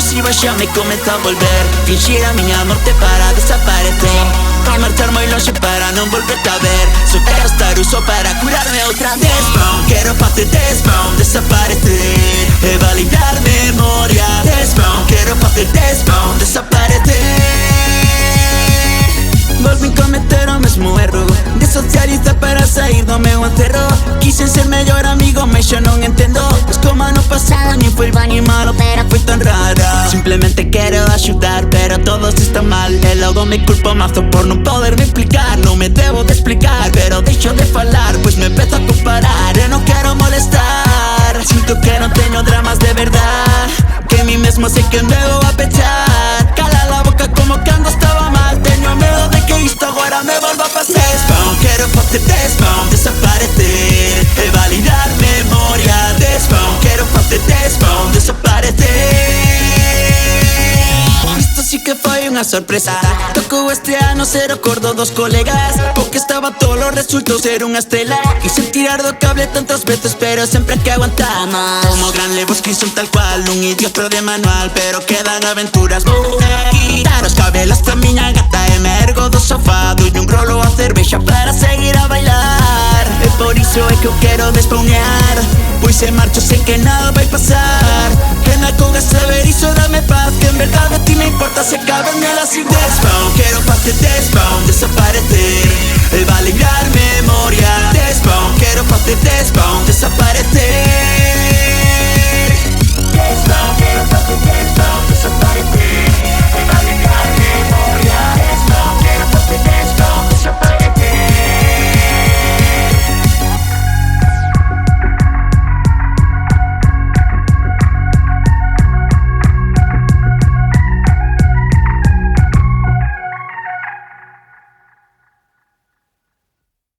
intrusiva xa me comeza a volver. Fingir a miña morte para desaparecer, a marchar moi longe para non volverte a ver. Só quero estar uso para curarme outra vez. Despawn, quero facer despawn, desaparecer e validar memoria. Despawn, quero facer despawn, desaparecer. Volvín cometer o mesmo erro de socializar para sair do meu encerro. Quise ser mellor amigo, mas xa non entendo. Pois como ano pasado nin foi ban ni malo, pero foi tan rara. Simplemente quero axudar, pero todos están mal. E logo me culpo mazo por non poderme explicar. Non me debo de explicar, pero deixo de falar, pois me empezo a comparar. E non quero molestar, sinto que non teño dramas de verdad, que mi mesmo sei que me vou a pechar. Cala la boca como cando estaba mal. Teño medo de que isto agora me volva a pasar. Despawn, quero facer despawn, desaparecer e validar memoria. Despawn, quero facer despawn, desaparecer. Isto sí que foi unha sorpresa. Tocou este ano ser o cordo dos colegas, porque estaba todo resultou ser unha estrela. Quise tirar do cable tantas veces, pero sempre que aguantamos. Como gran Lebowski son tal cual, un idiota de manual, pero quedan aventuras. Vou quitar os cabelos da miña gata e me ergo do sofá, doi un grolo a cervexa para seguir a bailar. E por iso é que eu quero despaunear, pois se marcho sei que nada vai pasar. Que na coga saber iso dame paz, que en verdade a ti me importa se acaba en el así. Despawn, quero facer despawn, desaparecer